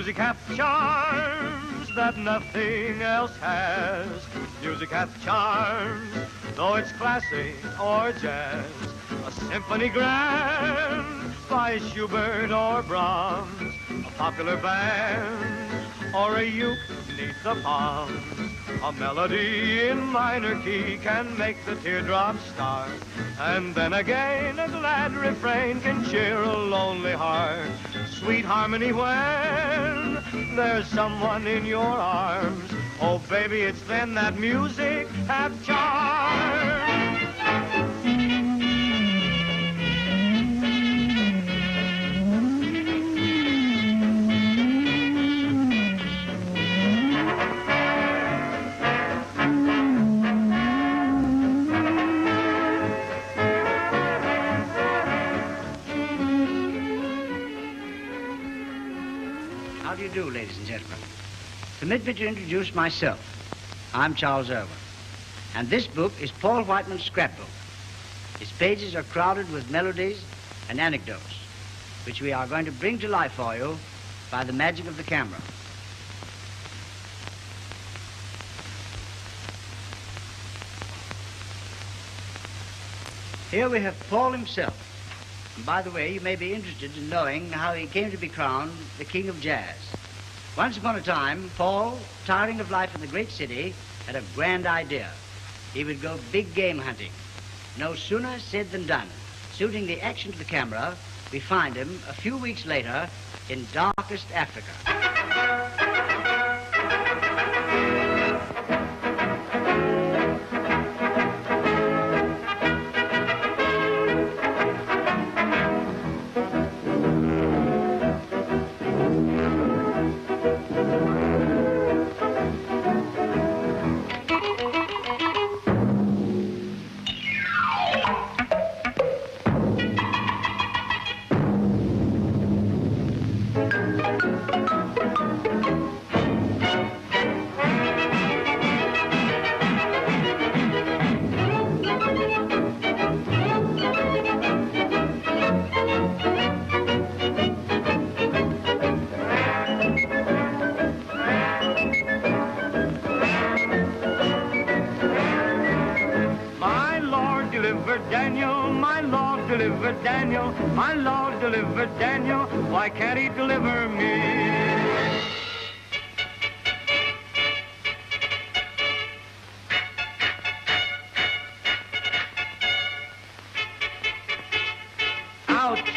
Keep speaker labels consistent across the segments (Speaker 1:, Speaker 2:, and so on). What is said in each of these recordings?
Speaker 1: Music hath charms that nothing else has. Music hath charms, though it's classy or jazz. A symphony grand by Schubert or Brahms, a popular band or a uke neath the palms. A melody in minor key can make the teardrops start, and then again a glad refrain can cheer a lonely heart. Sweet harmony when there's someone in your arms. Oh, baby, it's then that music hath charm.
Speaker 2: How do you do, ladies and gentlemen? Permit me to introduce myself. I'm Charles Oswald, and this book is Paul Whiteman's scrapbook. Its pages are crowded with melodies and anecdotes, which we are going to bring to life for you by the magic of the camera. Here we have Paul himself. And by the way, you may be interested in knowing how he came to be crowned the King of Jazz. Once upon a time, Paul, tiring of life in the great city, had a grand idea. He would go big game hunting. No sooner said than done. Suiting the action to the camera, we find him a few weeks later in darkest Africa.
Speaker 1: Daniel, my Lord delivered Daniel, why can't he deliver me? Ouch!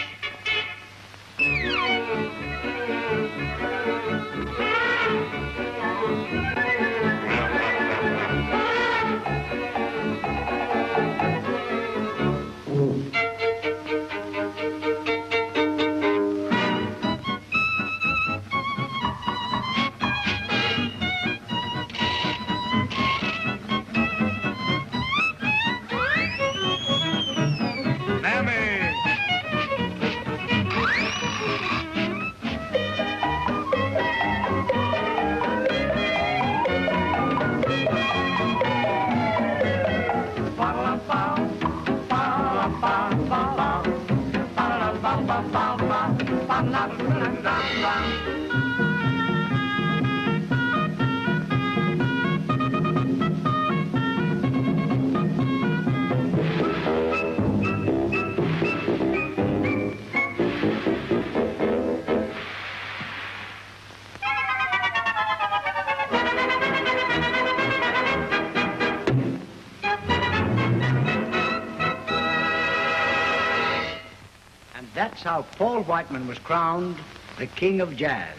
Speaker 1: That's how Paul Whiteman was crowned the King of Jazz.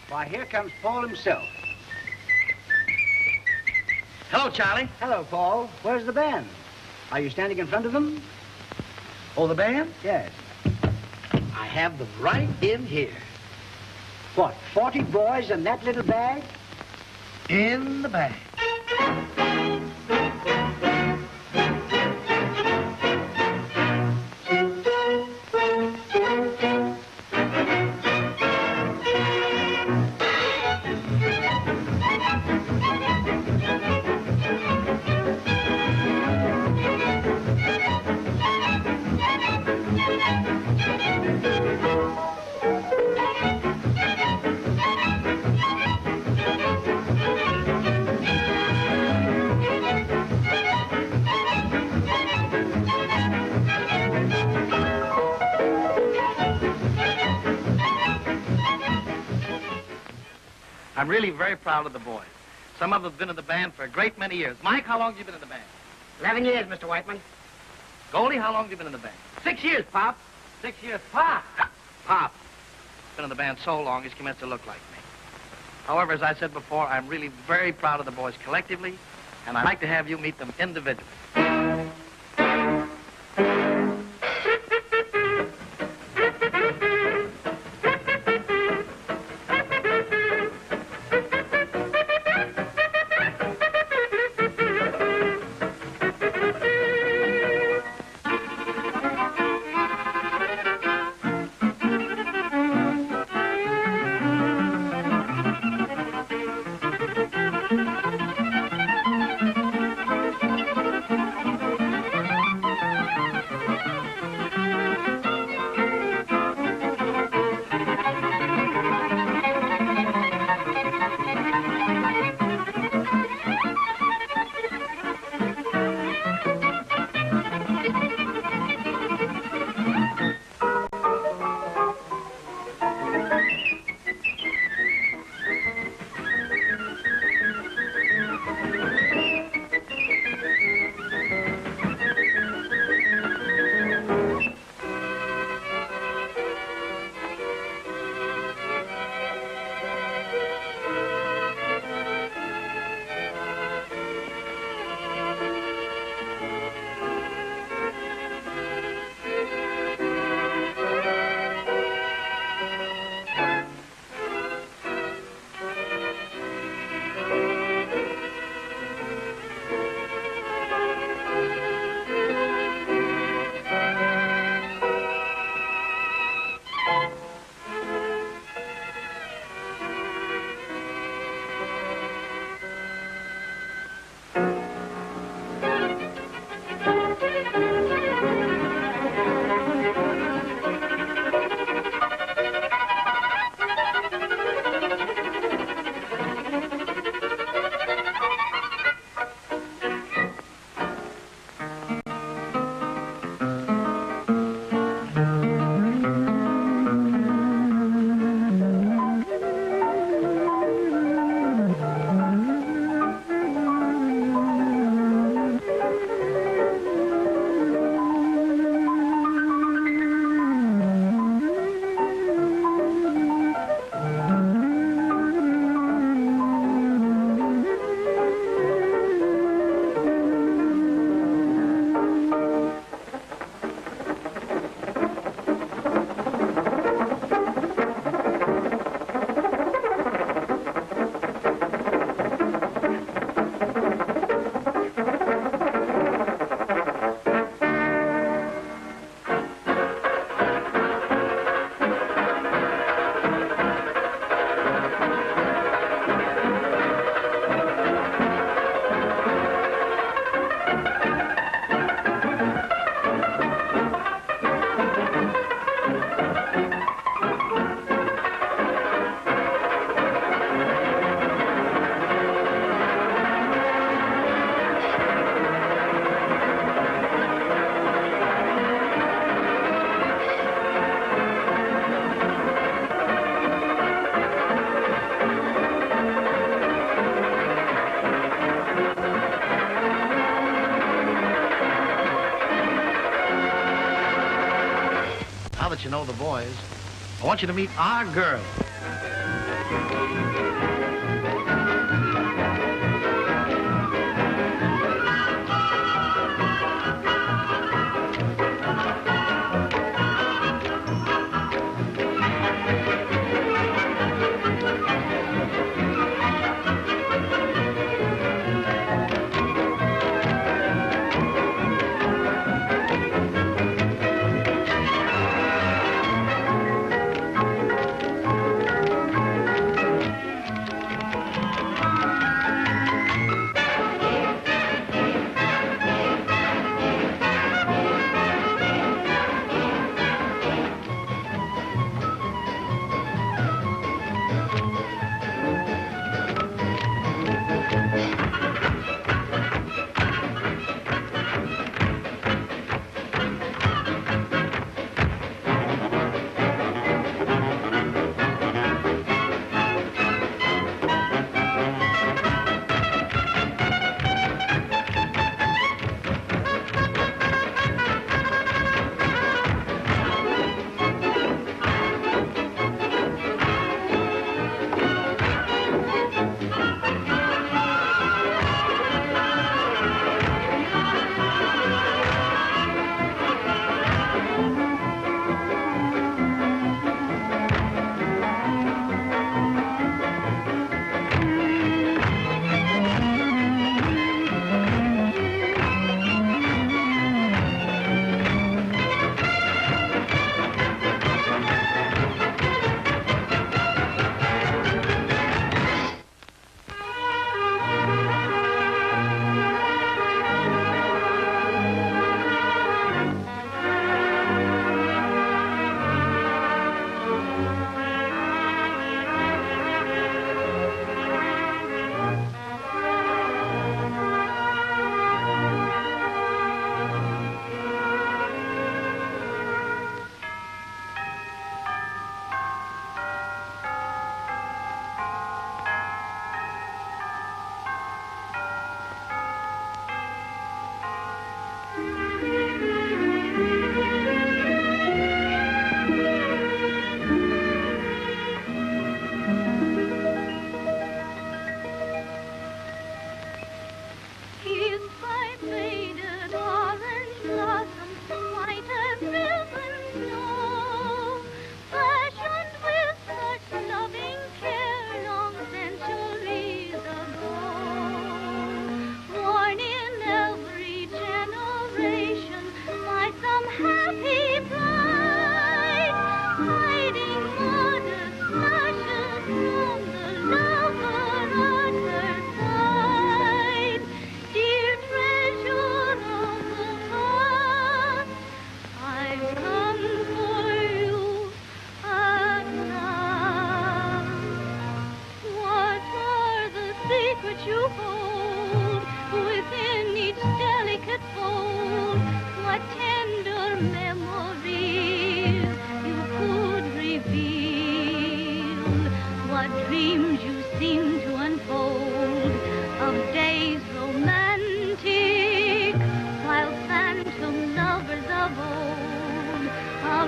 Speaker 1: Why, here comes Paul himself.
Speaker 3: Hello, Charlie.
Speaker 2: Hello, Paul. Where's the band? Are you standing in front of them?
Speaker 3: Oh, the band?
Speaker 2: Yes.
Speaker 3: I have them right in here.
Speaker 2: What, 40 boys in that little bag?
Speaker 3: In the bag. I'm really very proud of the boys. Some of them have been in the band for a great many years. Mike, how long have you been in the band?
Speaker 4: 11 years, Mr. Whiteman.
Speaker 3: Goldie, how long have you been in the band?
Speaker 4: 6 years, Pop.
Speaker 3: 6 years. Pop! Pop. Been in the band so long, he's commenced to look like me. However, as I said before, I'm really very proud of the boys collectively, and I'd like to have you meet them individually. That you know the boys, I want you to meet our girl.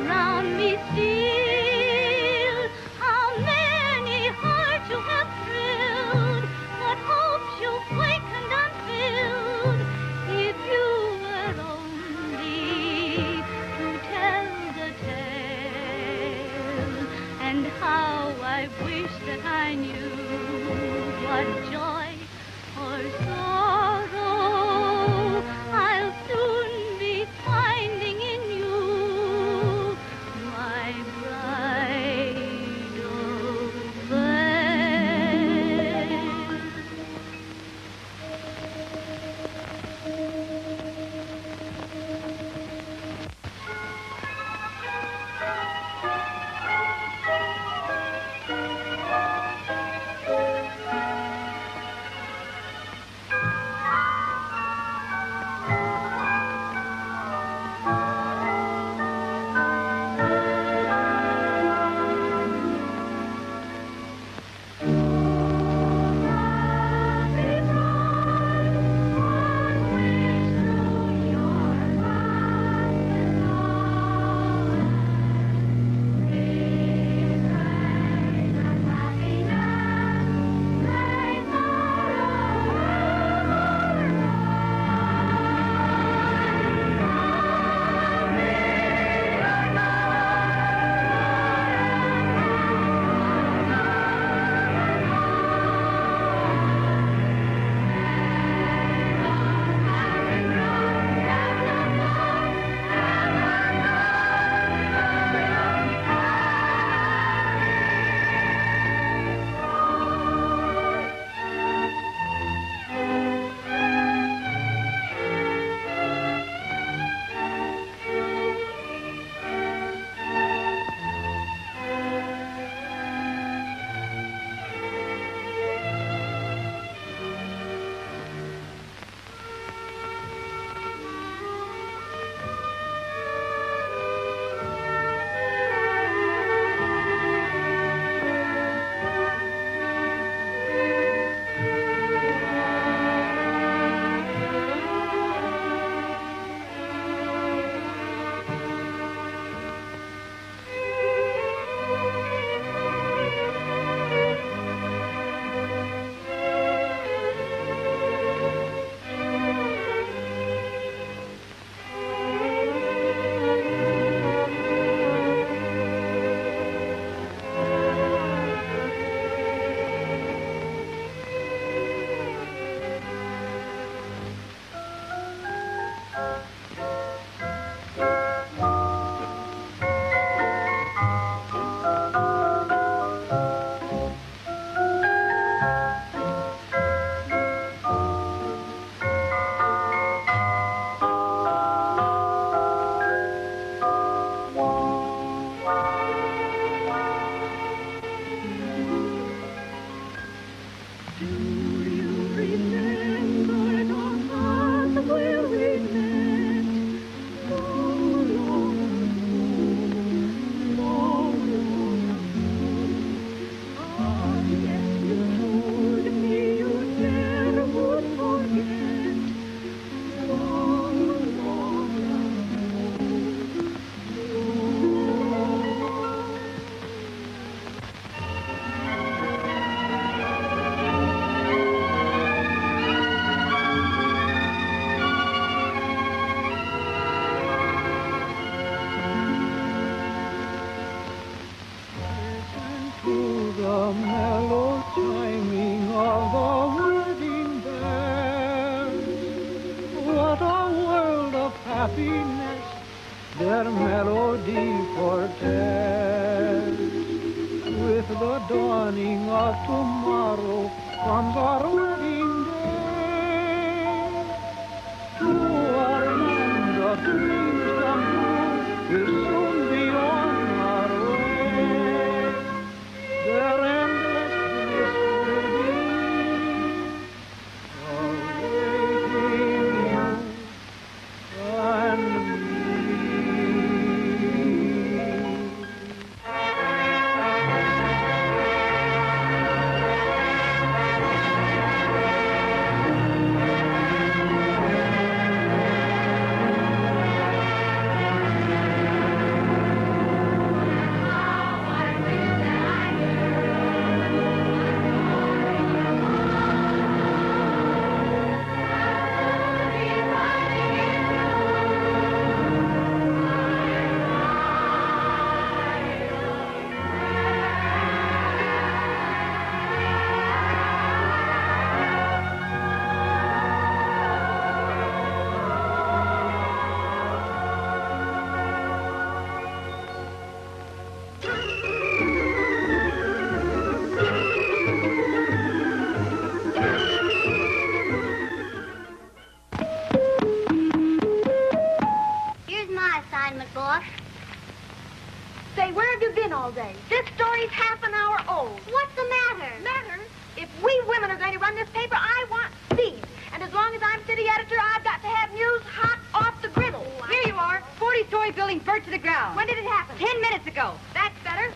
Speaker 5: around me steal. How many hearts you have thrilled, what hopes you've wakened and filled. If you were only to tell the tale, and how I wish that I knew what joy or sorrow I'll soon be finding in you, my bridal veil.
Speaker 6: happiness their melody foretells. With the dawning of tomorrow comes our wedding day. To our land of dreams come true, we'll soon be on our way. Their endless bliss will be awaiting you and me.
Speaker 7: Say, where have you been all day? This story's half an hour old.
Speaker 5: What's the matter?
Speaker 7: Matter? If we women are going to run this paper, I want speed. And as long as I'm city editor, I've got to have news hot off the griddle.
Speaker 8: Here you are, 40-story building burnt to the ground.
Speaker 7: When did it happen?
Speaker 8: 10 minutes ago.
Speaker 7: That's better.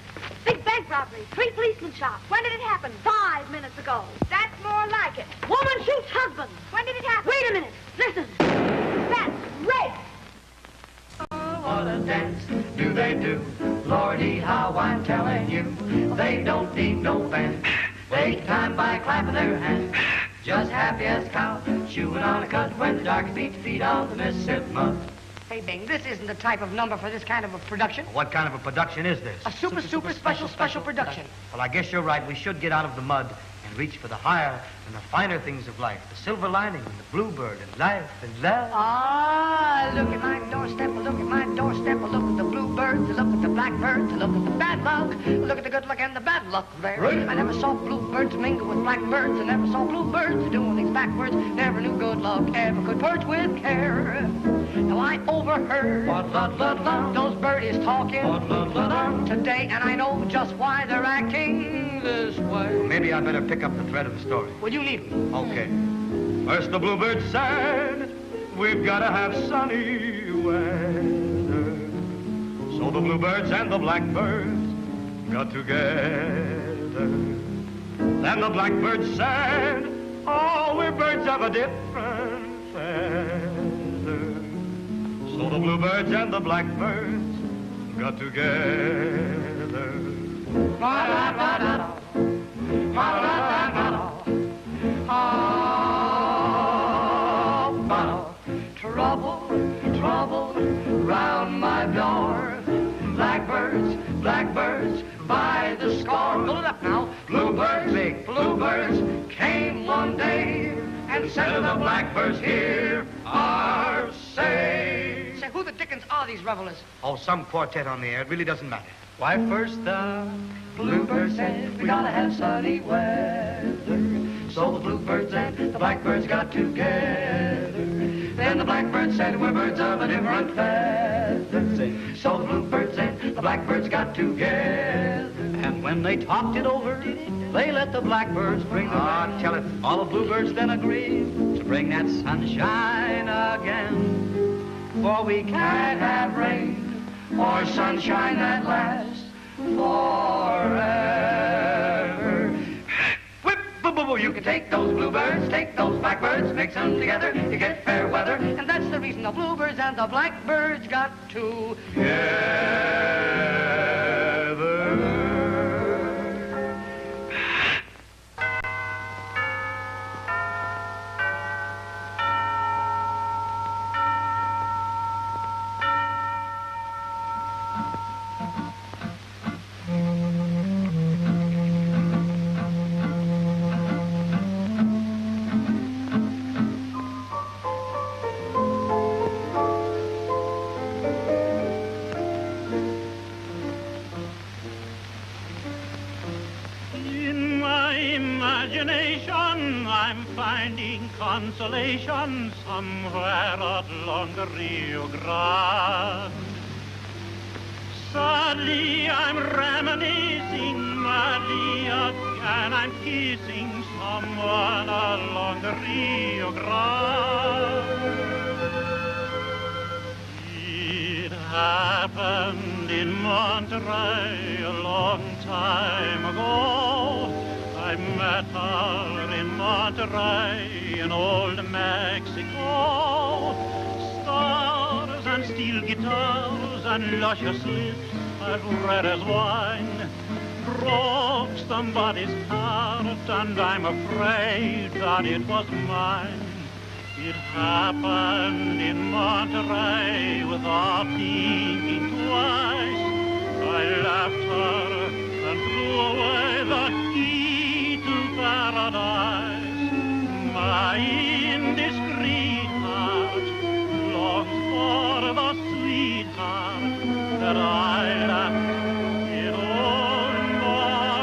Speaker 7: Big bank robbery, 3 policemen shot. When did it happen? 5 minutes ago. That's more like it.
Speaker 8: Woman shoots husband.
Speaker 7: When did it happen?
Speaker 8: Wait a minute. Listen.
Speaker 7: That's rape.
Speaker 9: What a dance do they do? Lordy, how I'm telling you. They don't need no band. They time by clapping their hands. Just happy as cow, chewing on a cud when the dark feet on the Mississippi mud.
Speaker 4: Hey, Bing, this isn't the type of number for this kind of a production.
Speaker 3: What kind of a production is this?
Speaker 4: A super special production.
Speaker 3: Well, I guess you're right. We should get out of the mud and reach for the higher and the finer things of life. The silver lining and the bluebird and life and love.
Speaker 4: Ah, look at my doorstep, look at my doorstep, look at the bluebirds, look at the blackbirds, look at the bad luck, look at the good luck and the bad luck there. I never saw bluebirds mingle with blackbirds, I never saw bluebirds doing things backwards, never knew good luck ever could perch with care. Now I overheard those birdies talking today, and I know just why they're acting this way.
Speaker 3: Maybe I better pick up the thread of the story.
Speaker 4: Well, you need me.
Speaker 3: Okay.
Speaker 1: First the bluebird said, we've got to have sunny weather. So the bluebirds and the blackbirds got together. Then the blackbird said, oh, we're birds of a different feather. So the bluebirds and the blackbirds got together.
Speaker 9: Trouble round my door. Blackbirds by the score.
Speaker 4: Pull it up now.
Speaker 9: Bluebirds came one day and said to the blackbirds, here are say.
Speaker 4: Say, who the dickens are these revelers?
Speaker 3: Oh, some quartet on the air. It really doesn't matter.
Speaker 9: Why, first the bluebird said, we gotta have sunny weather. So the bluebirds and the blackbirds got together. Then the blackbird said, we're birds of a different feather. So the bluebirds and the blackbirds got together.
Speaker 6: And when they talked it over, they let the blackbirds bring the rain.
Speaker 3: Tell it.
Speaker 6: All the bluebirds then agreed to bring that sunshine again. For we can't have rain
Speaker 9: or sunshine that lasts forever. Whip, boo, boo, boo. You can take those bluebirds, take those blackbirds, mix them together, you get fair weather.
Speaker 4: And that's the reason the bluebirds and the blackbirds got
Speaker 1: Together.
Speaker 6: I'm finding consolation somewhere along the Rio Grande. Sadly, I'm reminiscing, madly again, I'm kissing someone along the Rio Grande. It happened in Monterey a long time ago. I met her in Monterey in old Mexico. Stars and steel guitars and luscious lips as red as wine broke somebody's heart, and I'm afraid that it was mine. It happened in Monterey without thinking twice. I left her and threw away the key to paradise. My indiscreet heart longs for the sweetheart that I left in old Monterey.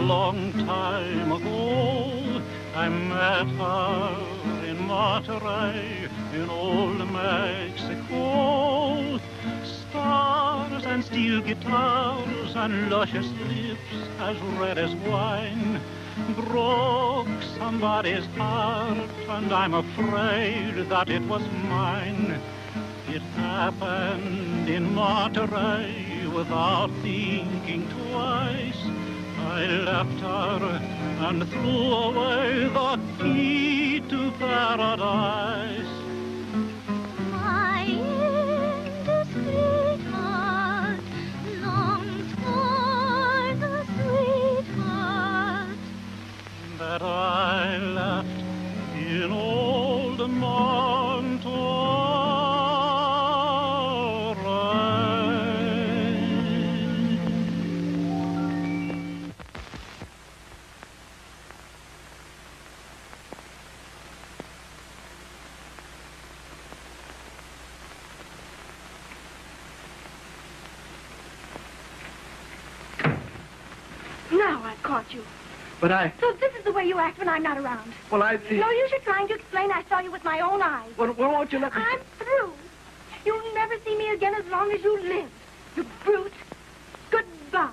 Speaker 10: long time ago. I met her in Monterey, in old Mexico. Stars and steel guitars and luscious lips as red as wine broke somebody's heart, and I'm afraid that it was mine. It happened in Monterey without thinking twice. I left her and threw away the key to paradise.
Speaker 5: My indiscreet heart longs for the sweetheart
Speaker 10: that I left in old Monterey.
Speaker 7: Now I've caught you.
Speaker 3: But I...
Speaker 7: So this is the way you act when I'm not around.
Speaker 3: Well, I...
Speaker 7: No use you trying to explain. I saw you with my own eyes.
Speaker 3: Well, won't you let me...
Speaker 7: I'm through. You'll never see me again as long as you live. You brute. Goodbye.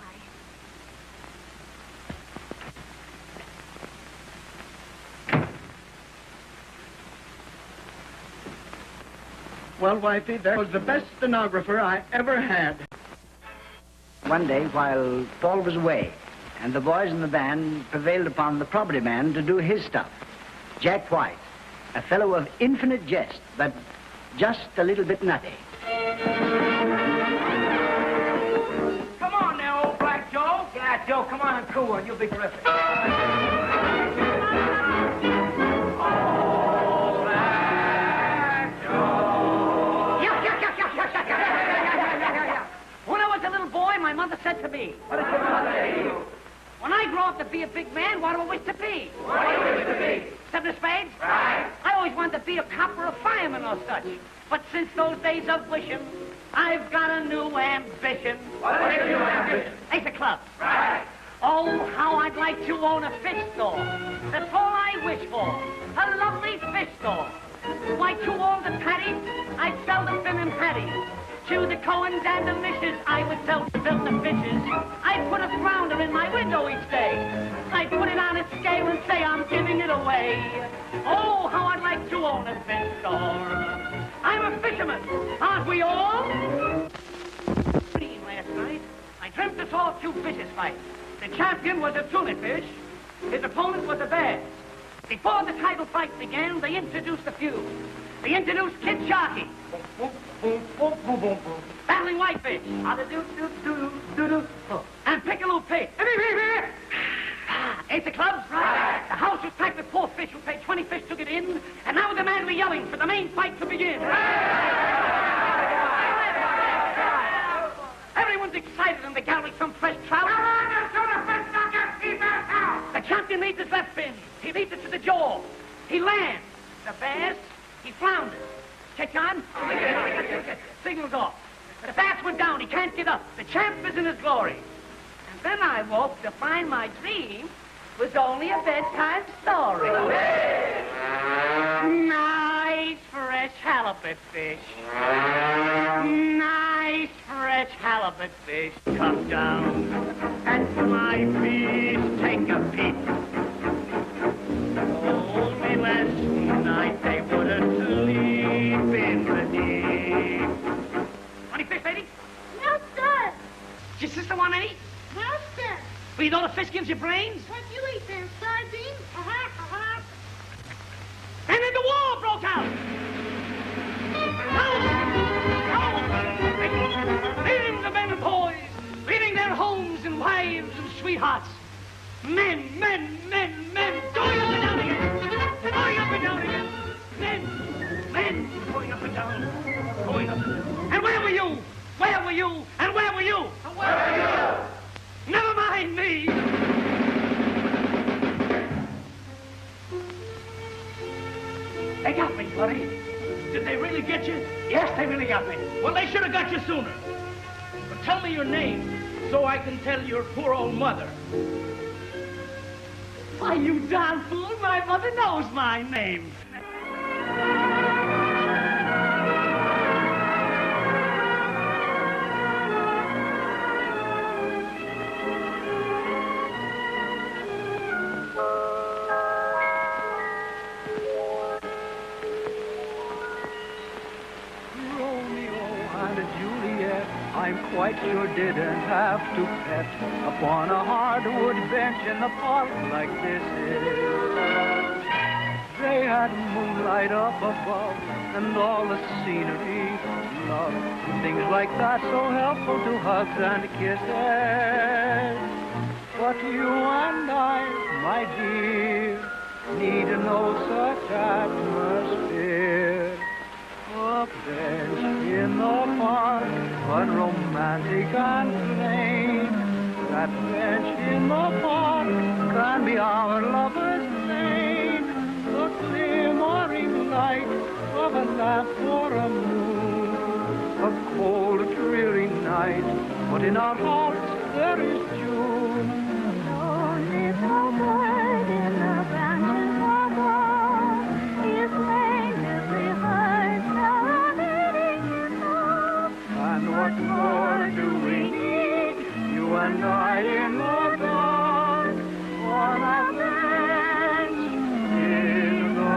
Speaker 3: Well, wifey, that was the best stenographer I ever had.
Speaker 2: One day, while Paul was away, and the boys in the band prevailed upon the property man to do his stuff, Jack White, a fellow of infinite jest, but just a little bit nutty.
Speaker 6: Come on now, old Black Joe. Yeah, Joe, come on and cool one. You'll be terrific.
Speaker 8: When I was a little boy, my mother said to me,
Speaker 6: What did your mother say to you?
Speaker 8: when I grow up to be a big man, what do I wish to be?
Speaker 6: What do you wish to be?
Speaker 8: Seven of spades?
Speaker 6: Right.
Speaker 8: I always wanted to be a cop or a fireman or such. But since those days of wishing, I've got a new ambition.
Speaker 6: What is your ambition?
Speaker 8: Ace of clubs.
Speaker 6: Right.
Speaker 8: Oh, how I'd like to own a fish store. That's all I wish for. A lovely fish store. Why, to all the patties, I'd sell the fin and patties. To the Cohens and the Mishes, I would sell to build the fishes. I'd put a flounder in my window each day. I'd put it on a scale and say I'm giving it away. Oh, how I'd like to own a fish store. I'm a fisherman, aren't we all? Last night, I dreamt I saw two fishes fight. The champion was a tuna fish. His opponent was a bass. Before the title fight began, they introduced a few. They introduced Kid Sharky. Battling Whitefish. And Pickaloo Pig. Ace of clubs? Right. The house was packed with poor fish who paid 20 fish to get in, and now the man were yelling for the main fight to begin. Everyone's excited in the gallery, some fresh trout. The champion leads his left fin. He leads it to the jaw. He lands. The bass, he flounders. Catch on? Signals off. The bass went down. He can't get up. The champ is in his glory. And then I woke to find my dream was only a bedtime story. Nice fresh halibut fish. Nice fresh halibut fish. Come down and my fish take a peek. Only last night they wouldn't sleep in the deep. Want any fish, lady?
Speaker 7: No, sir.
Speaker 8: Does your sister want any?
Speaker 7: No, sir.
Speaker 8: Well, you know the fish gives you brains?
Speaker 7: What you eat there, sardines?
Speaker 8: And then the war broke out. Leaving the men and boys, leaving their homes and wives and sweethearts. Men, going up and down again. Going up and down again. Men, going up and down. Going up and down. And where were you? Where were you? And where were you? And where were you? Never mind me. They got me, buddy.
Speaker 6: Did they really get you?
Speaker 8: Yes, they really got me.
Speaker 6: Well, they should have got you sooner. But tell me your name so I can tell your poor old mother.
Speaker 8: Why, you darn fool, my mother knows my name.
Speaker 6: I'm quite sure didn't have to pet upon a hardwood bench in the park like this is. They had moonlight up above and all the scenery, love, and things like that so helpful to hugs and kisses. But you and I, my dear, need no such atmosphere. A bench in the park, fun, romantic and plain. That bench in the park can be our lover's lane. The glimmering light of a lamp or a moon. A cold, dreary night, but in our hearts there is June.
Speaker 5: Oh, little bird in the branches above is plaintively heard serenading his love.
Speaker 6: And what more do we need, you and I in the dark, on a bench in the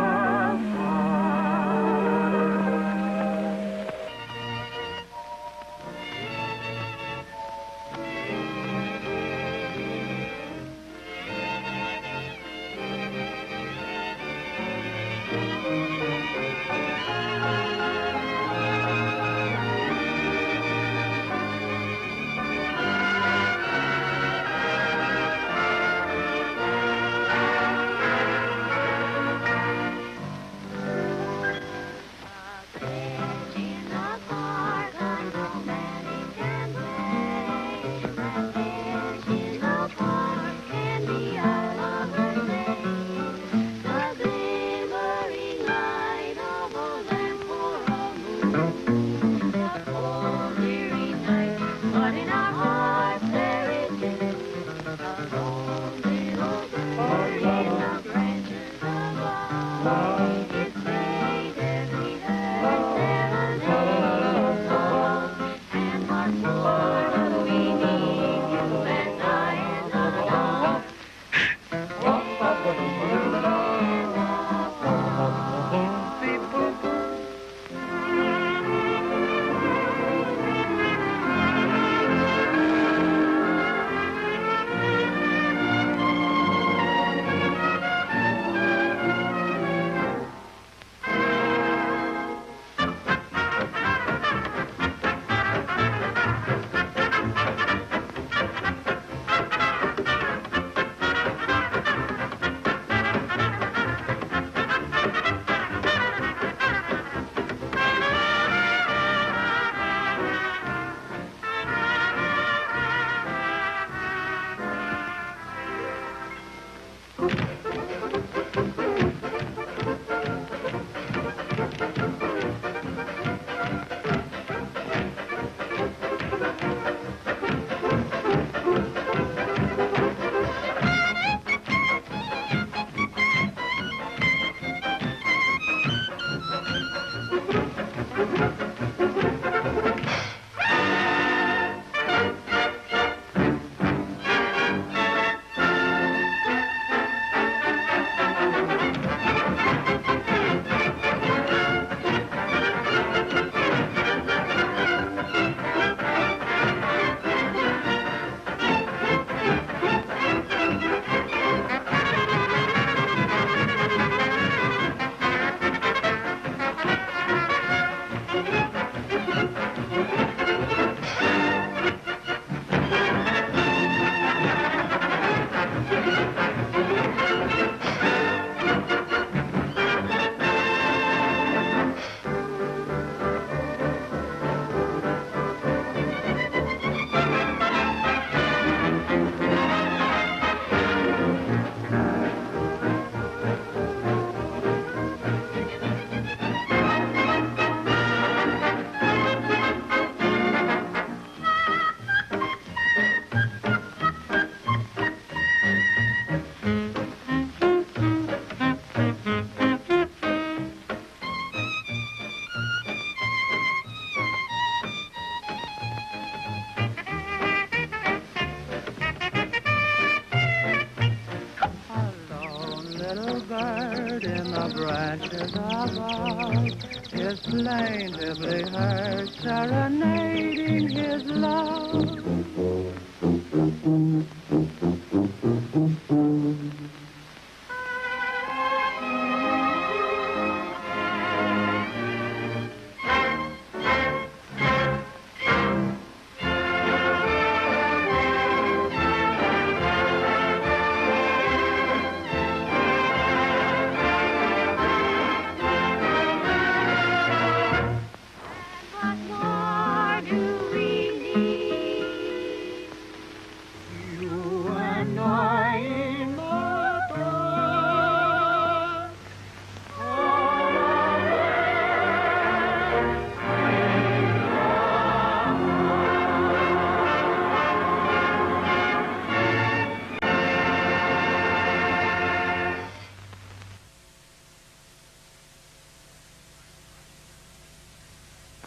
Speaker 6: bird in the branches above is plaintively heard serenading his love.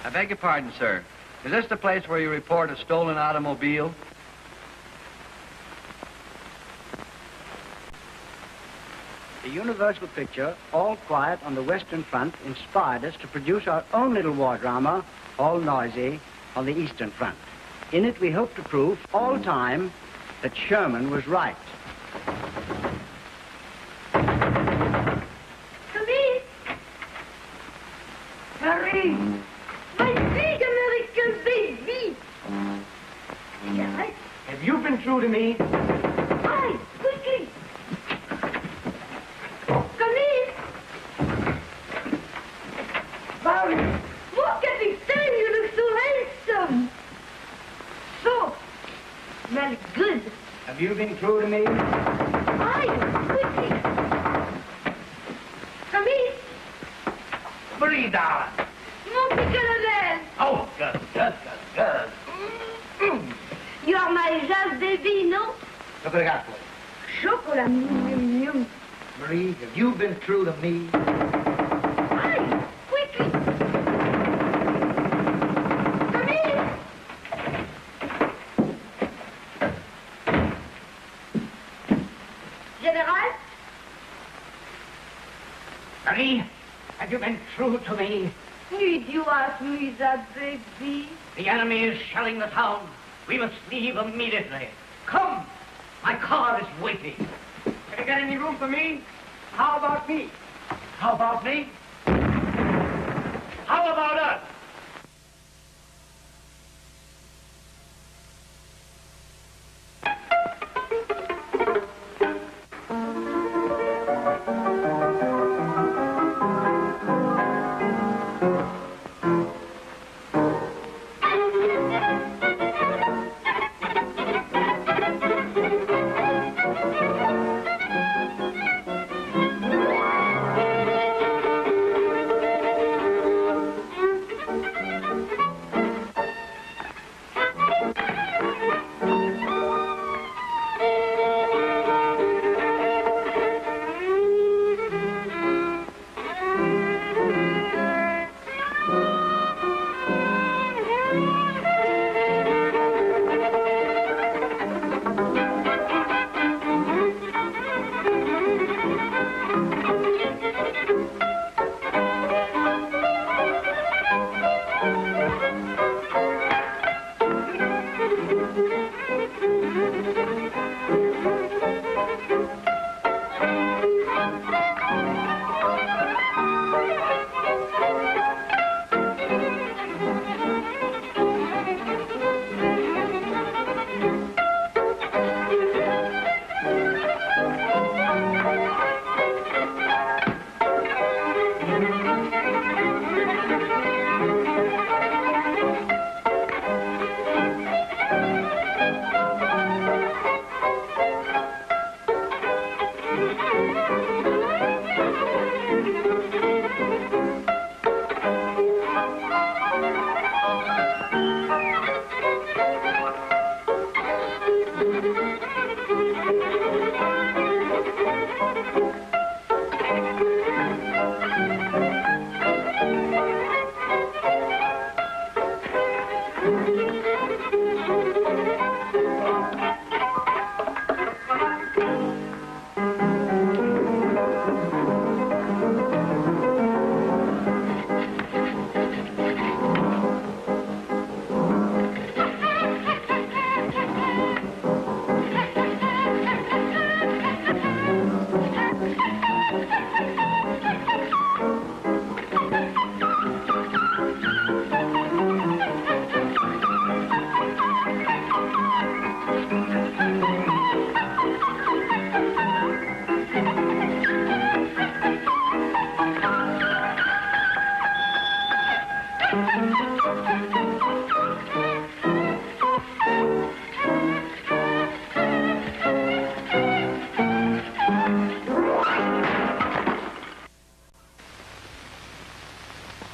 Speaker 3: I beg your pardon, sir. Is this the place where you report a stolen automobile?
Speaker 2: The Universal picture, All Quiet on the Western Front, inspired us to produce our own little war drama, All Noisy, on the Eastern Front. In it, we hope to prove all time that Sherman was right.
Speaker 7: Police! Hurry! My big American baby! Yes?
Speaker 8: Have you been true to me?
Speaker 7: Hi! Quickly! Police! Barry! Look at this time! You look so handsome! So, smell good.
Speaker 2: Have you been true to me?
Speaker 7: Hi! Quickly! Police!
Speaker 8: Marie, darling.
Speaker 7: Mon petit caramel!
Speaker 8: Oh, good, good, good, good.
Speaker 7: You are my jazz baby, no?
Speaker 2: Look what I got for you.
Speaker 7: Chocolat, yum.
Speaker 2: Marie, have you been true to me?
Speaker 7: Hi! Quickly! Come in! General?
Speaker 8: Marie, have you been true to me?
Speaker 7: Need you ask me that, baby?
Speaker 8: The enemy is shelling the town. We must leave immediately. Come! My car is waiting. Have you got any room for me? How about me? How about me? How about us?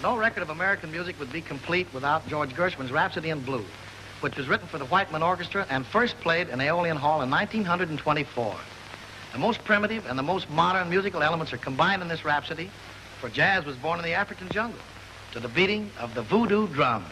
Speaker 3: No record of American music would be complete without George Gershwin's Rhapsody in Blue, which was written for the Whiteman Orchestra and first played in Aeolian Hall in 1924. The most primitive and the most modern musical elements are combined in this rhapsody, for jazz was born in the African jungle to the beating of the voodoo drum.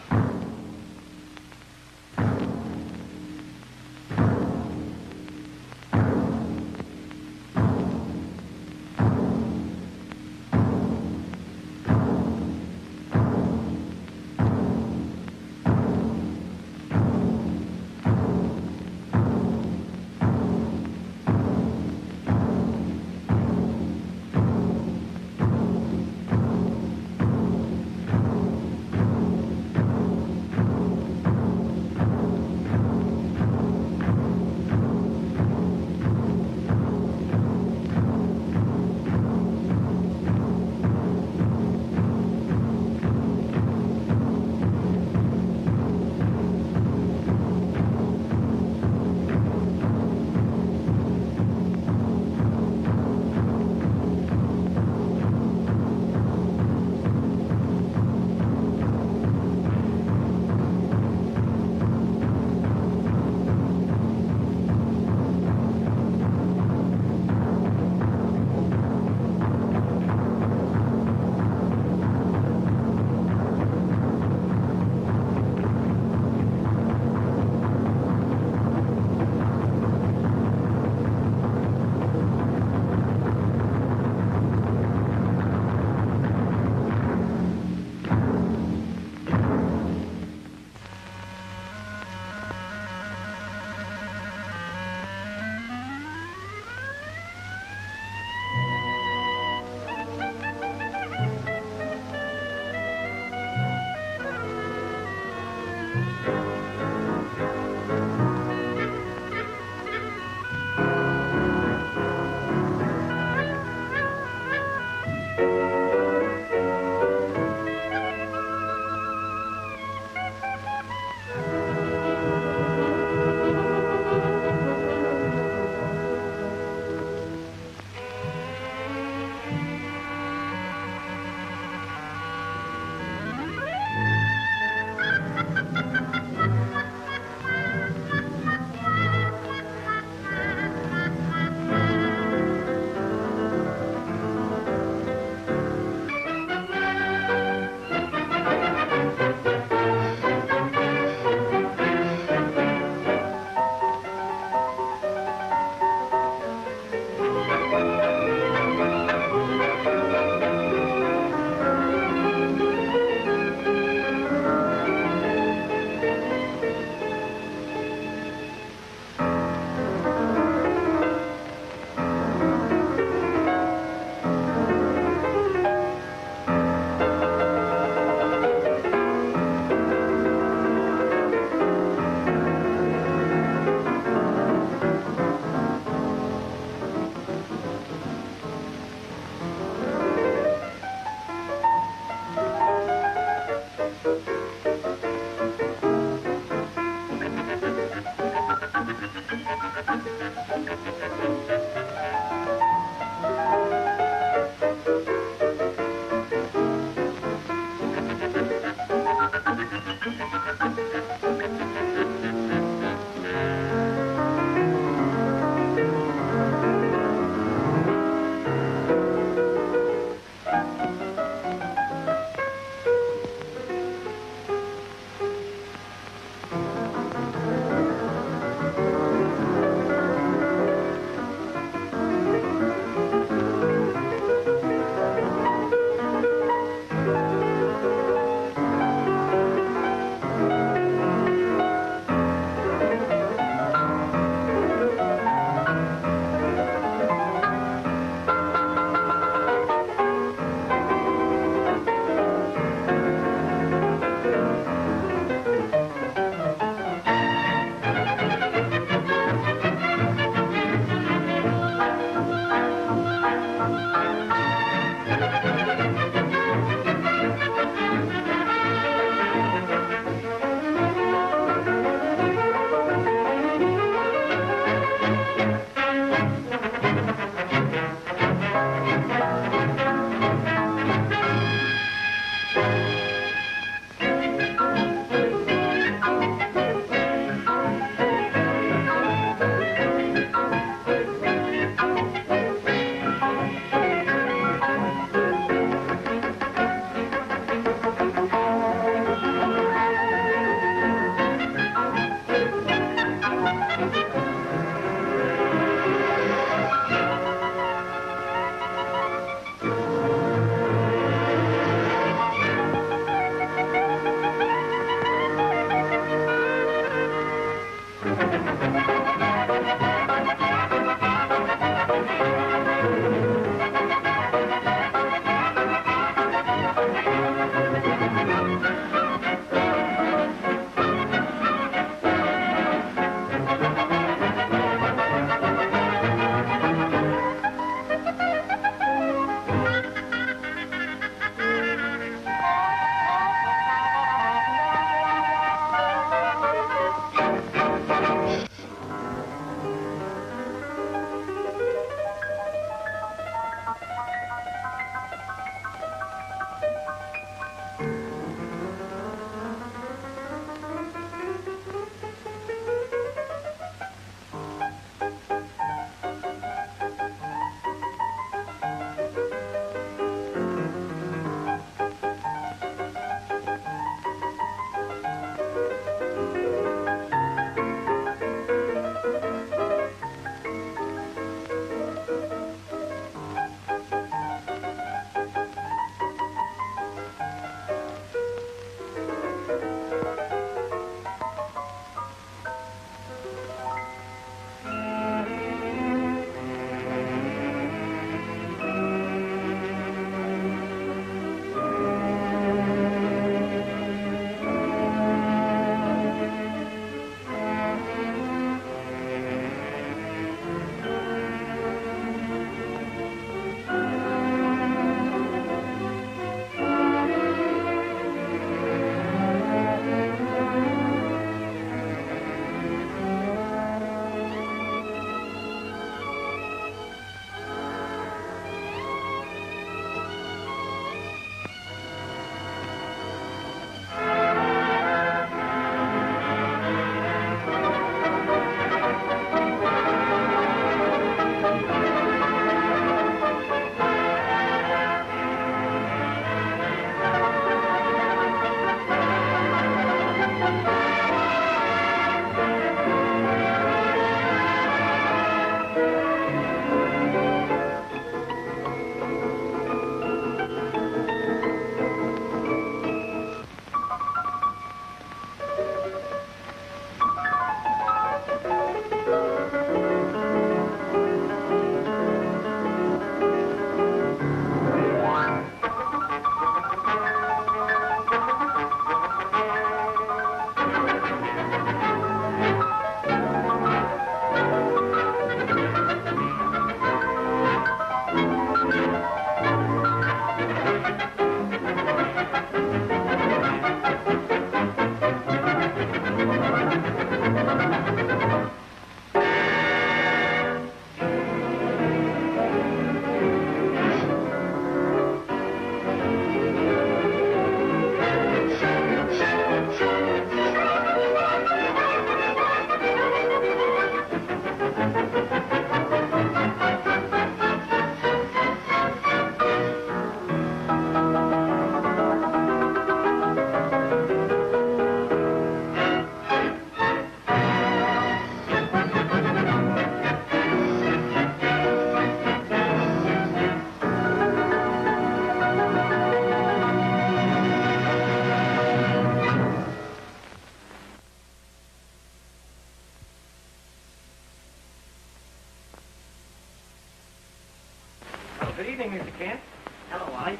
Speaker 8: Good evening, Mr. Kent. Hello, Wally.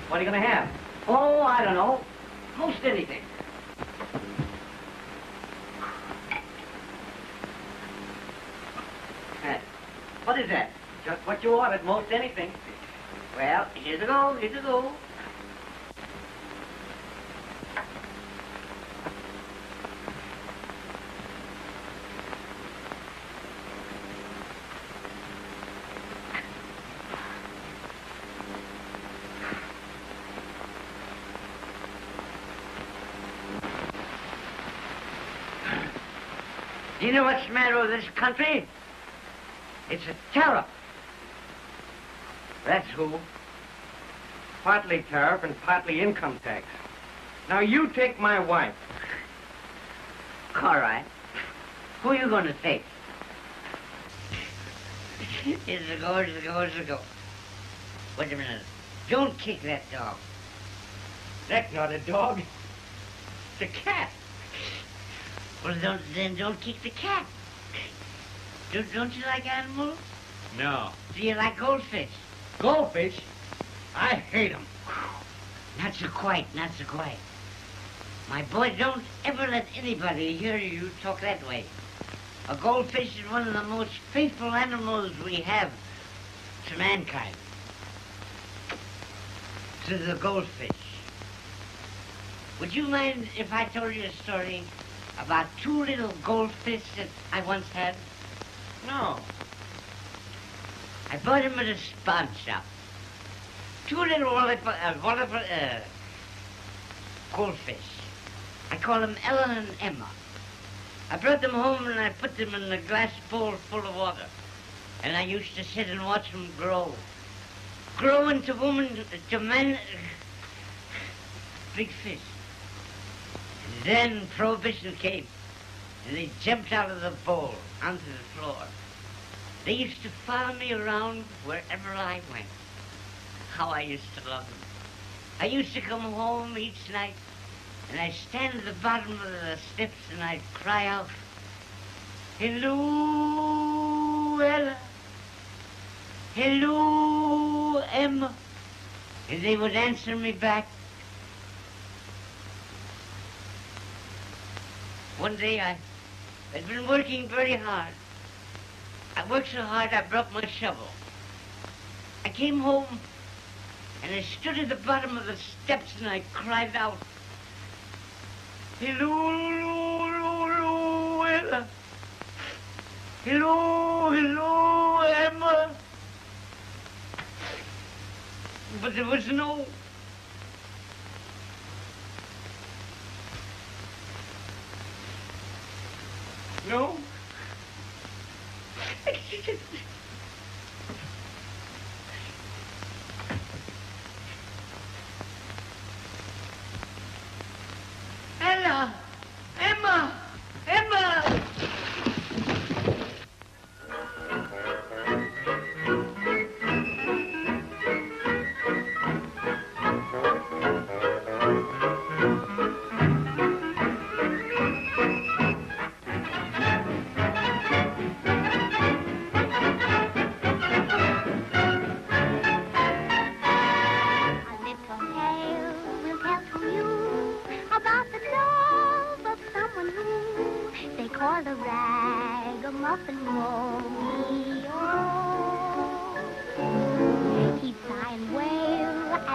Speaker 8: What are you going to have? Oh, I don't know. Most anything. What is that? Just what you ordered, most anything. Well, here's a go, here's a go. Do you know what's the matter with this country? It's a tariff. That's who.
Speaker 11: Partly tariff and partly income tax. Now, you take my wife.
Speaker 2: All right. Who are you going to take? Here's a go, here's a go, here's a go. Wait a minute. Don't kick that dog.
Speaker 11: That's not a dog. It's a cat.
Speaker 2: Well, don't kick the cat. Don't you like animals?
Speaker 11: No.
Speaker 2: Do you like goldfish?
Speaker 11: Goldfish? I hate them.
Speaker 2: Not so quiet, not so quiet. My boy, don't ever let anybody hear you talk that way. A goldfish is one of the most faithful animals we have to mankind. To the goldfish. Would you mind if I told you a story about two little goldfish that I once had?
Speaker 11: No.
Speaker 2: I bought them at a spawn shop. Two little goldfish. I call them Ellen and Emma. I brought them home and I put them in a glass bowl full of water. And I used to sit and watch them grow. Grow into to men, big fish. And then Prohibition came. And they jumped out of the bowl onto the floor. They used to follow me around wherever I went. How I used to love them. I used to come home each night, and I'd stand at the bottom of the steps and I'd cry out, "Hello, Ella. Hello, Emma." And they would answer me back. One day I'd been working very hard. I worked so hard I broke my shovel. I came home and I stood at the bottom of the steps and I cried out, "Hello, hello, hello, Ella. Hello, hello, Emma." But there was no... No? Ella! Emma! Emma!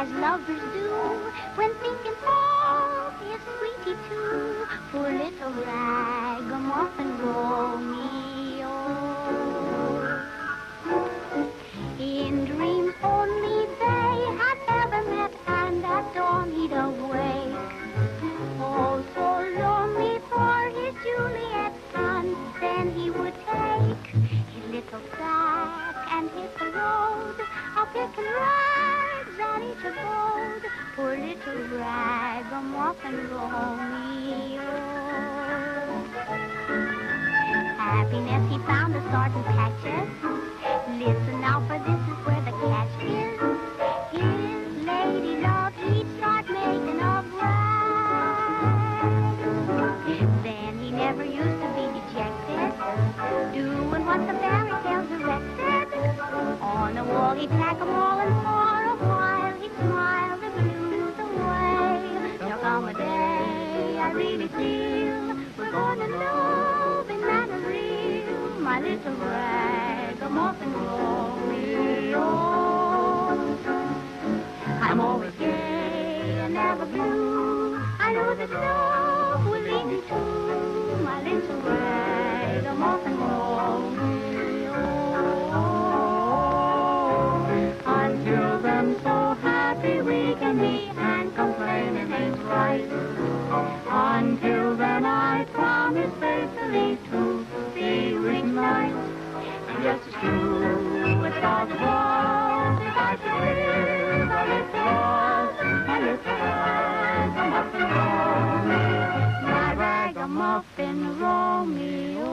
Speaker 5: as lovers do, when thinking of his sweetie too. Poor little ragamuffin Romeo. In dreams only they had ever met, and at dawn he'd awake. Oh, so lonely for his Juliet, and then he would take his little sack and hit the road, a picking rags at each abode. Poor little ragamuffin Romeo. Happiness he found a sort of patches. Listen now, for this is where the catch is. His lady love he'd start making of rags. Then he never used to be dejected, doing what the fairy tales directed. On the wall he'd tack 'em all, and for a while he'd smile the blues away. There'll come a day, I really feel, we're gonna love in manner real, my little ragamuffin Romeo. I'm always gay and never blue. I know that love will lead me to my little ragamuffin Romeo. Until then, so happy we can be, and complaining ain't right. Until then, I promise faithfully to be nice. And just as true as God's was, if I should live a little lost, a little ragamuffin Romeo, my ragamuffin Romeo.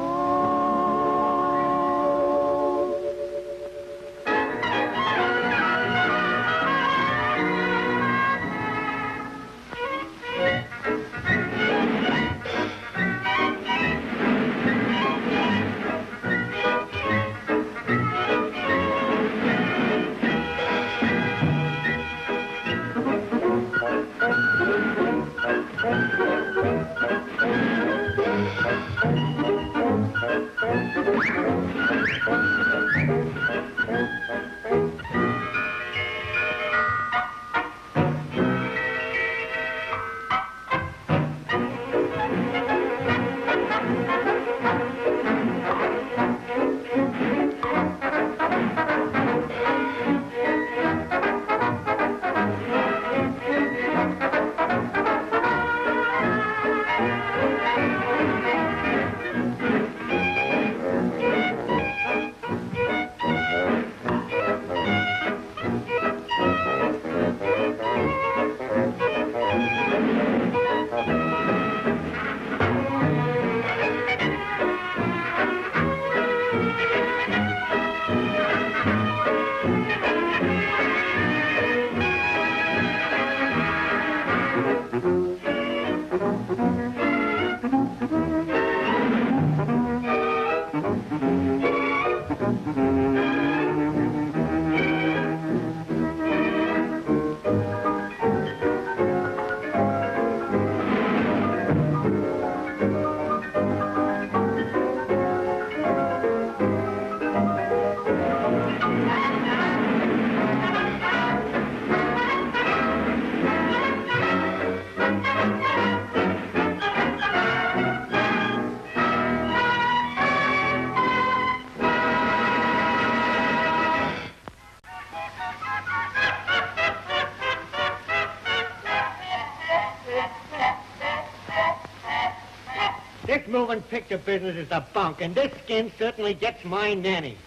Speaker 12: This moving picture business is a bunk, and this skin certainly gets my nanny.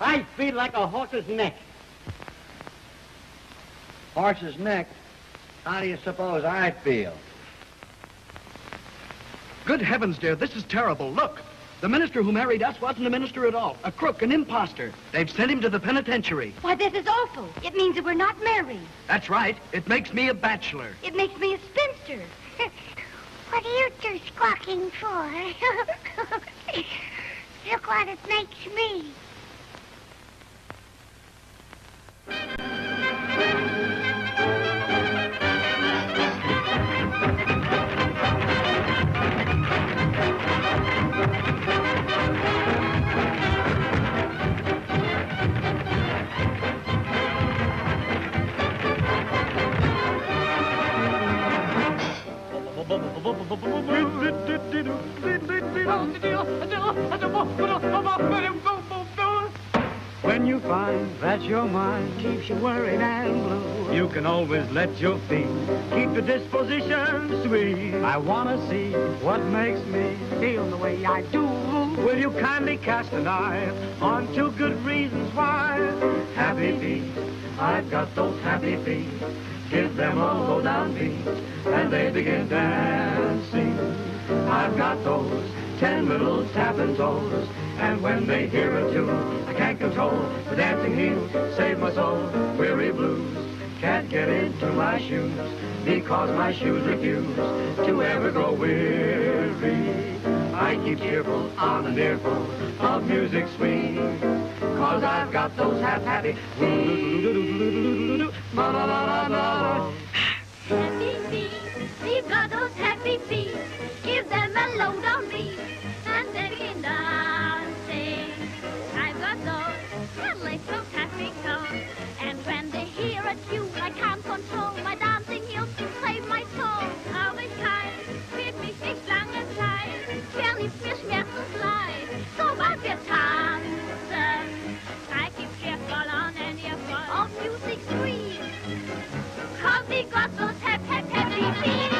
Speaker 12: I feel like a horse's neck.
Speaker 3: Horse's neck? How do you suppose I feel?
Speaker 13: Good heavens, dear, this is terrible. Look, the minister who married us wasn't a minister at all. A crook, an imposter. They've sent him to the penitentiary.
Speaker 7: Why, this is awful. It means that we're not married.
Speaker 13: That's right. It makes me a bachelor.
Speaker 7: It makes me a spinster.
Speaker 5: What are you two squawking for? Look what it makes me.
Speaker 6: When you find that your mind keeps you worried and blue, you can always let your feet keep the disposition sweet. I want to see what makes me feel the way I do. Will you kindly cast an eye on 2 good reasons why? Happy feet, I've got those happy feet. Give them a low down beat, and they begin dancing. I've got those 10 little tapping toes, and when they hear a tune, I can't control the dancing heels. Save my soul, weary blues can't get into my shoes, because my shoes refuse to ever grow weary. I keep cheerful on an earful of music sweet, 'cause I've got those happy feet.
Speaker 5: Happy feet, we've got those happy feet. Give them a low down beat, and they begin dancing. I've got those little tapping toes, and when they hear a tune, I can't control my dancing heels to save my soul. Aber ich kann, wird mich nicht lange Zeit, wer liebt mir schmerzensleid, sobald wir tanzen. I keep cheerful on an earful of music sweet, 'cause we got those happy feet.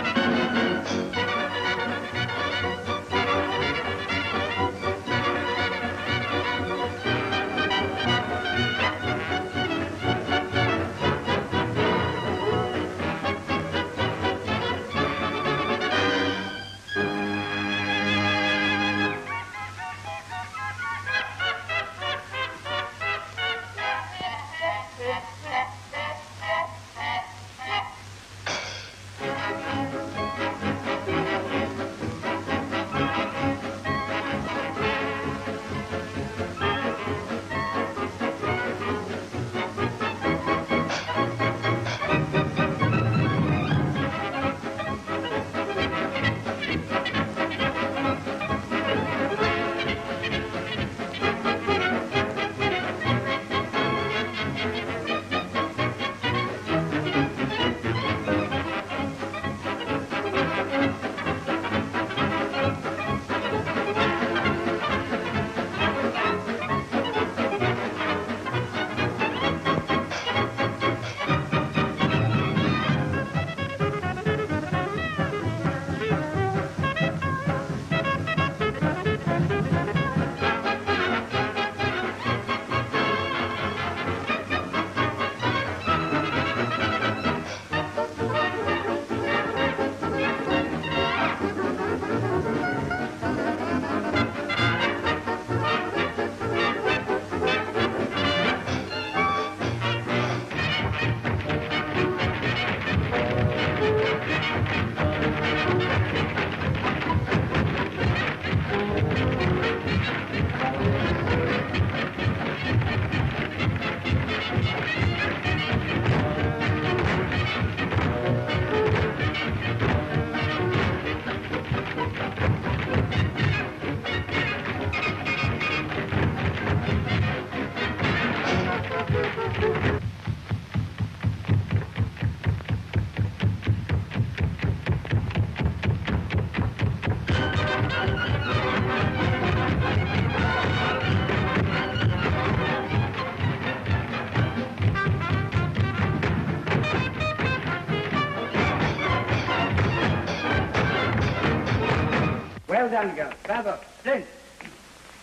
Speaker 2: Well done, girl. Bravo. Flint.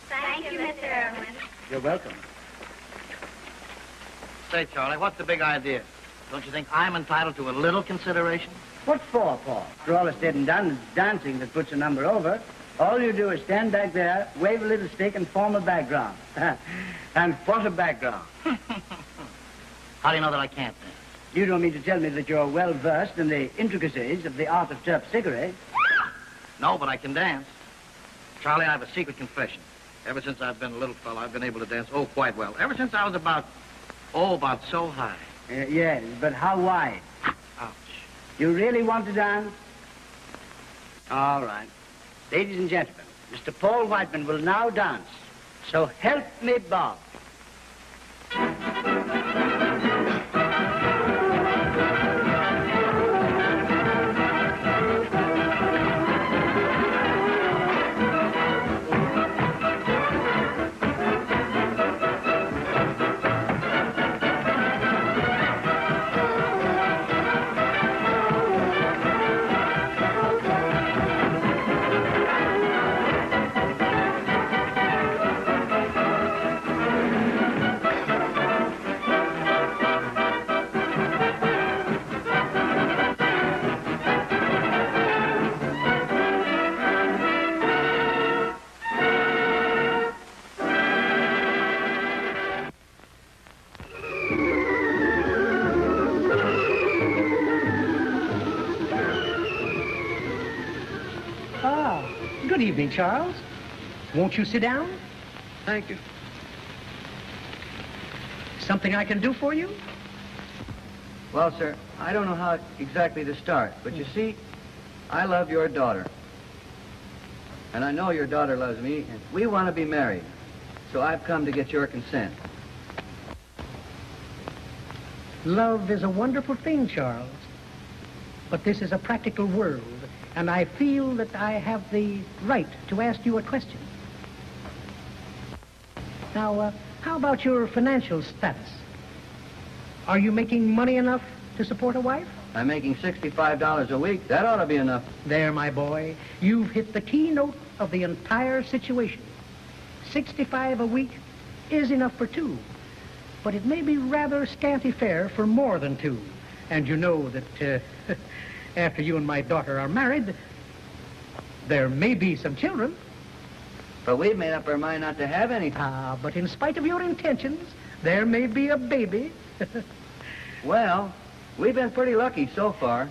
Speaker 7: Thank you, Mr. Irwin.
Speaker 2: You're welcome.
Speaker 3: Say, Charlie, what's the big idea? Don't you think I'm entitled to a little consideration?
Speaker 2: What for, Paul? After all is said and done, it's dancing that puts a number over. All you do is stand back there, wave a little stick, and form a background. And what a background.
Speaker 3: How do you know that I can't dance?
Speaker 2: You don't mean to tell me that you're well-versed in the intricacies of the art of terpsichore?
Speaker 3: No, but I can dance. Charlie, I have a secret confession. Ever since I've been a little fellow, I've been able to dance, quite well. Ever since I was about so high.
Speaker 2: Yes, but how wide?
Speaker 3: Ouch.
Speaker 2: You really want to dance? All right. Ladies and gentlemen, Mr. Paul Whiteman will now dance. So help me, Bob.
Speaker 14: Good evening, Charles. Won't you sit down?
Speaker 13: Thank you.
Speaker 14: Something I can do for you?
Speaker 13: Well, sir, I don't know how exactly to start, but you see, I love your daughter. And I know your daughter loves me, and we want to be married. So I've come to get your consent.
Speaker 14: Love is a wonderful thing, Charles. But this is a practical world, and I feel that I have the right to ask you a question. Now, how about your financial status? Are you making money enough to support a wife?
Speaker 13: I'm making $65 a week. That ought to be enough.
Speaker 14: There, my boy. You've hit the keynote of the entire situation. 65 a week is enough for two, but it may be rather scanty fare for more than two. And you know that after you and my daughter are married, there may be some children.
Speaker 13: But we've made up our mind not to have any.
Speaker 14: But in spite of your intentions, there may be a baby.
Speaker 13: Well, we've been pretty lucky so far.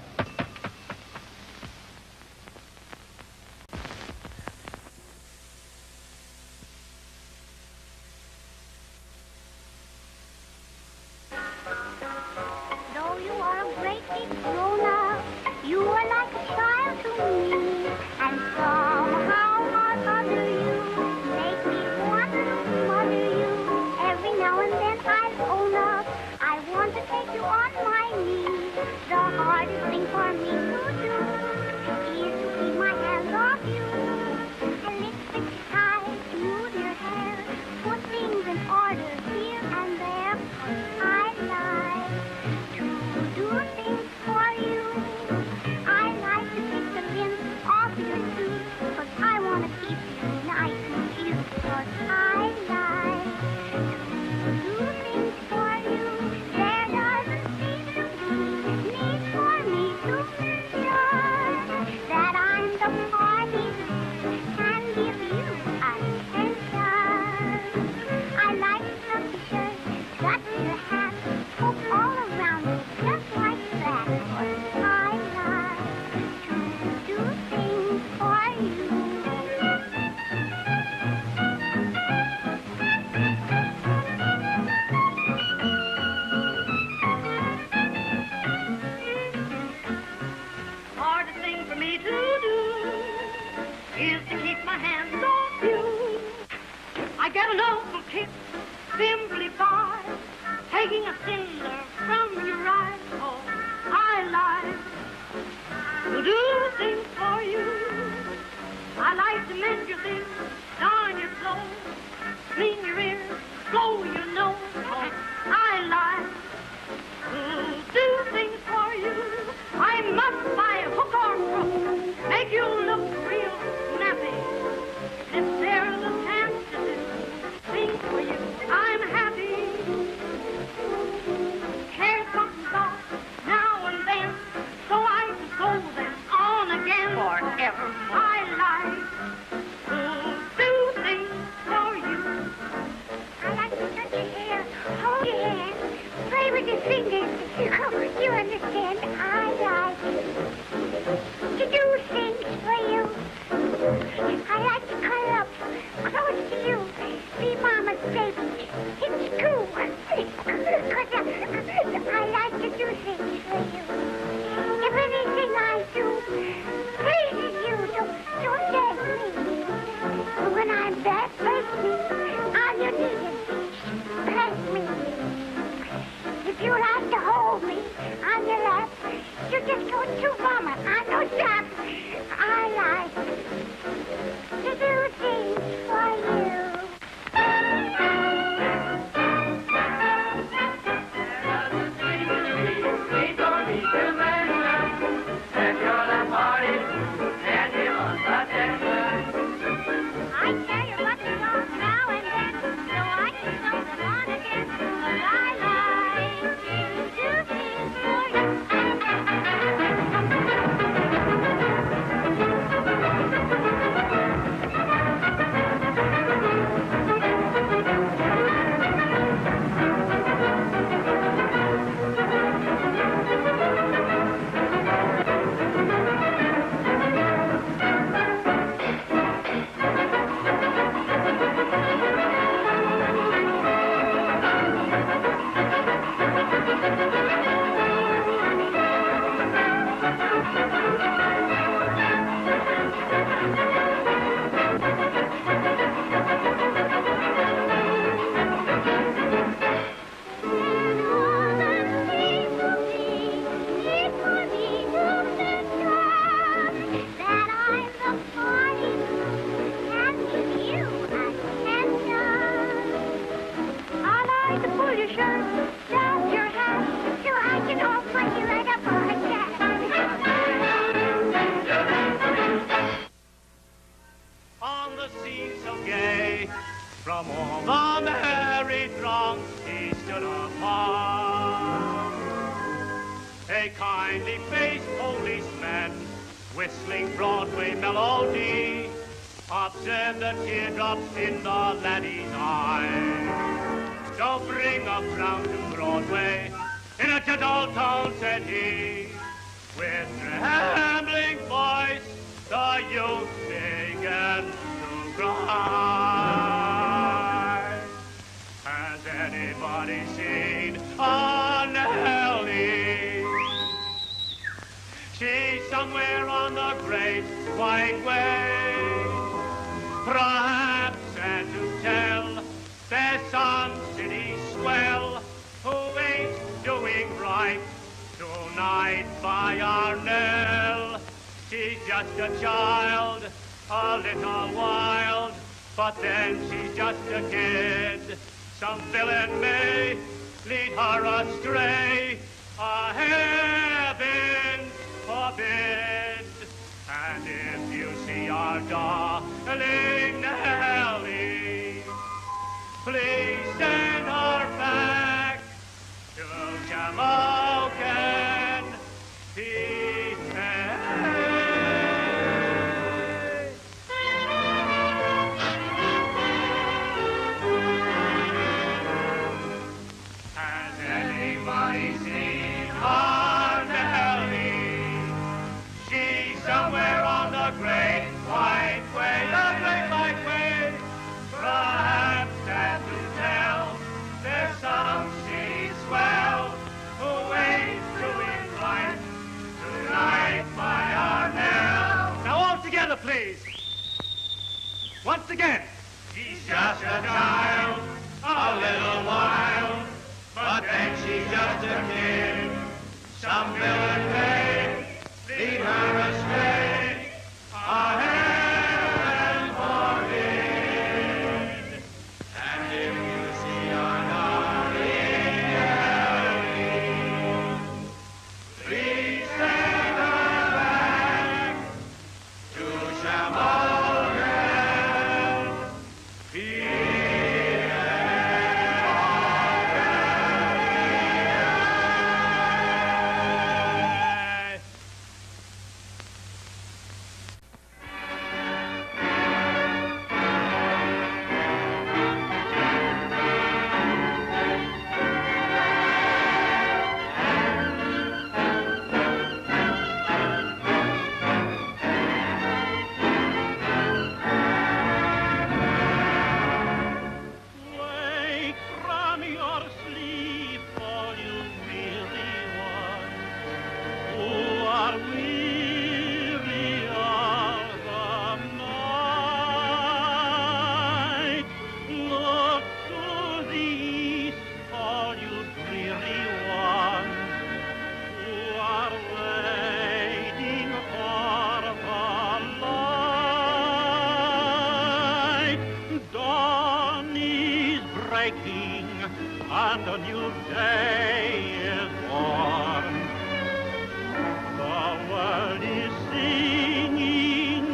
Speaker 5: Though you are a great big grown-up, you are like a child to me. And somehow or other you make me want to mother you. Every now and then I'll own up. I want to take you on my knee. The hardest thing for me to do is to keep my hands off you. A lipstick tie, smooth your hair, put things in order here and there. I like to do things for you. I like to take the lint off your tooth, 'cause I want to keep you nice and cute. 'Cause I like to do things for you. There doesn't seem to be need for me to mention that I'm the party who can give you attention. I like fluffy shirts, got your hat, poke all around you just like that. 'Cause I like to do things for you.
Speaker 8: Hardest thing for me to do is to keep my hands off you. I get an awful kick simply by taking a cinder from your eyes. Oh, I like to do things for you. I like to mend your things, darn your clothes, clean your ears, blow your nose. Oh, I like to do things for you. I must buy a hook or crook, make you look real snappy. If there's a chance to do things for you, I'm happy. Hair something soft now and then, so I can sew them on again. Forever. I like to do things for you.
Speaker 5: I like to touch your hair, hold your hand, play with your fingers. You understand? I like to do things for you. I like to cuddle up close to you, be mama's baby. It's cool. 'Cause I like to do things for you. If anything I do pleases you, don't get me. But when I'm bad, bless me on your knees and bless me. If you like to hold me on your lap, you just go to mama on no stop. I like to do things for you. I tell you what to do now and then, so I can sew them on again. 'Cause I like to do things for you.
Speaker 1: They kindly faced policemen, whistling Broadway melody. Observe the teardrops in the laddie's eye. Don't bring a frown to Broadway, in a gentle tone said he. With trembling voice, the youth began to cry. Has anybody seen a Nellie? She's somewhere on the great white way. Perhaps, and to tell, there's some city swell who ain't doing right tonight by our Nell. She's just a child, a little wild, but then she's just a kid. Some villain may lead her astray, a heaven forbid. And if you see our darling Nellie, please send her back to Jamokin, PA. Has anybody seen our Nellie? She's somewhere on the great white way, the great white way. Perhaps that to tell, there's some city swell who ain't doing right tonight by our Nell. Now all together, please. Once again. She's just a child, a little wild, but then she's just a kid. Some villain may lead her astray, a heaven forbid. And if you see our darling Nellie, please send her back to Shamokin, PA.
Speaker 10: Wake from your sleep, all you weary ones who are weary of the night. Look to the east, all you dreary ones who are waiting for the light. Dawn is breaking and a new day is born. The world is singing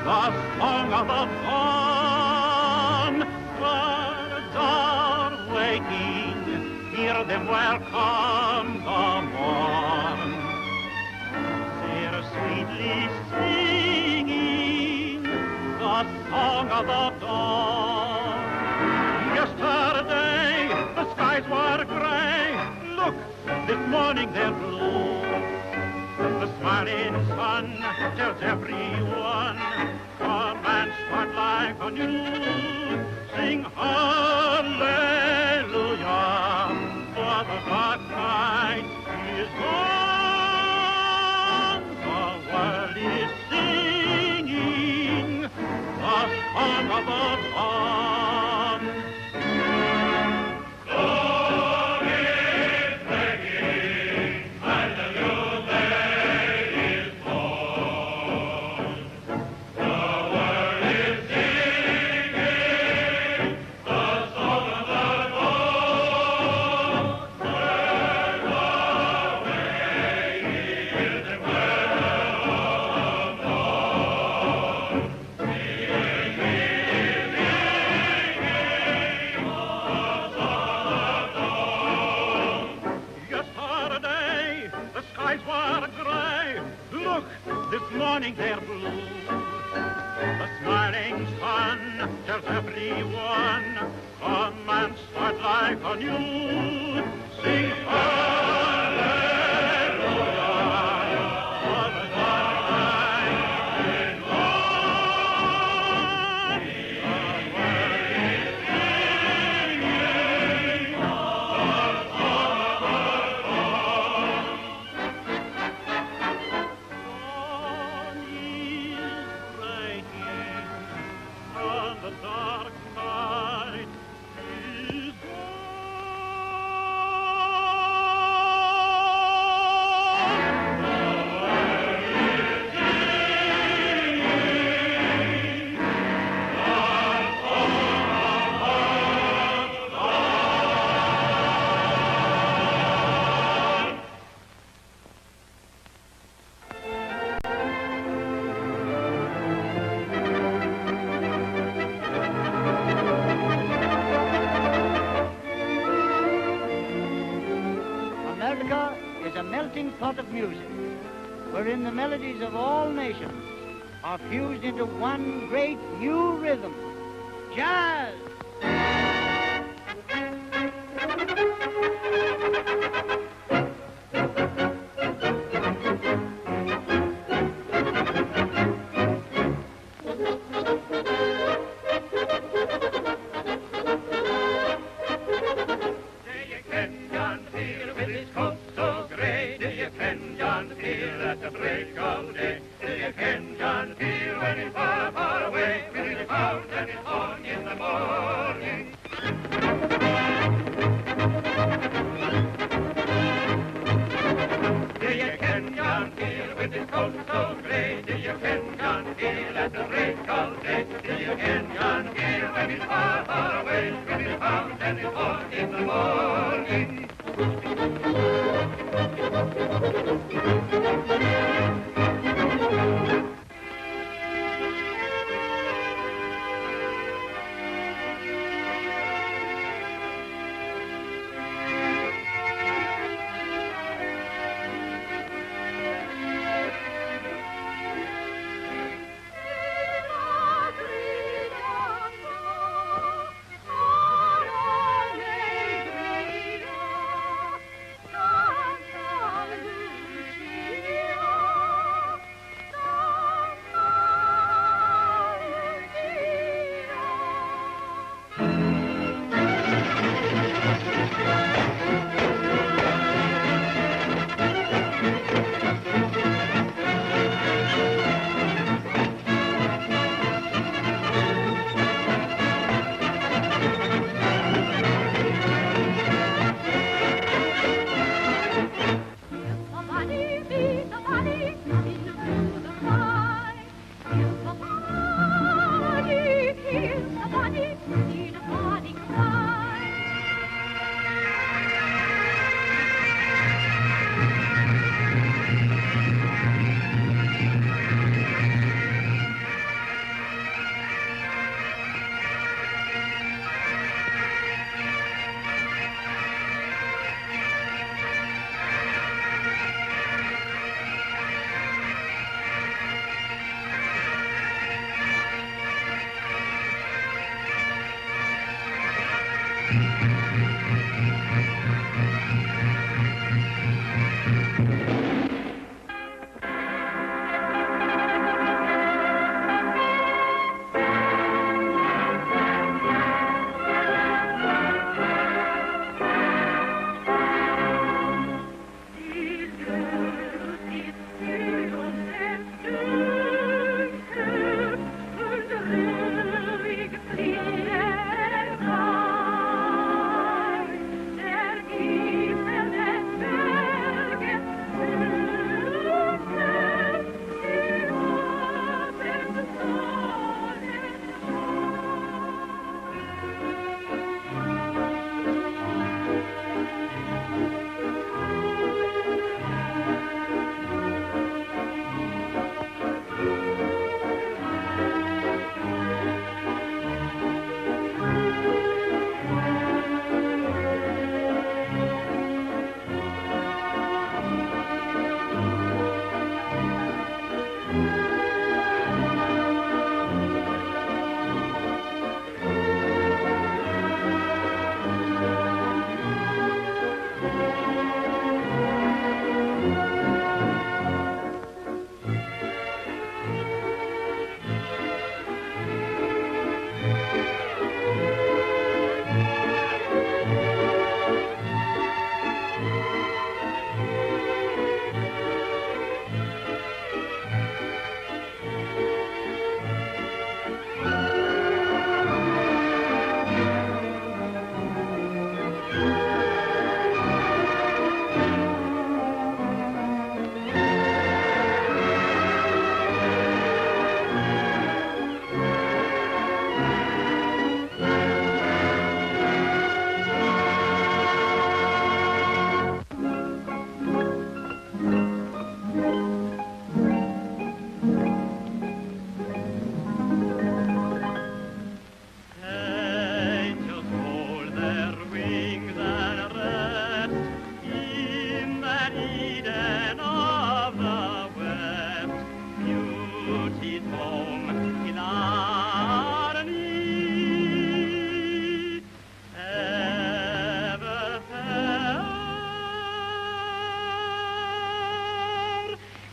Speaker 10: the song of the dawn. Birds are waking, hear them welcome the morn. They're sweetly singing the song of the dawn. Yesterday the skies were gray. Look, this morning they're blue. The smiling sun tells everyone, come and start life anew. Sing hallelujah, for the dark night is gone. The world is singing the song of the dawn. Dawn is breaking and a new day is born. The world is singing the song of the dawn. Turn away this morning they're blue. The smiling sun tells everyone, come and start life anew. Sing hallelujah.
Speaker 2: America is a melting pot of music, wherein the melodies of all nations are fused into one great new rhythm, jazz.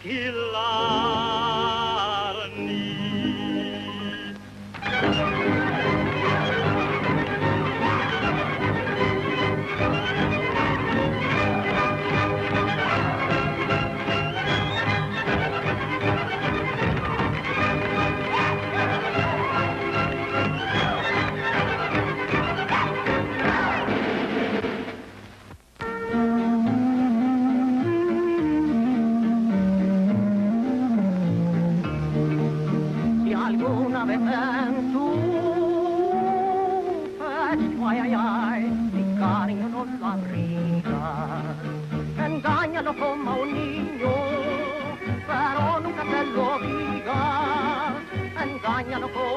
Speaker 10: killarni.
Speaker 15: Engáñalo como a un niño, pero nunca te lo digas. Engáñalo como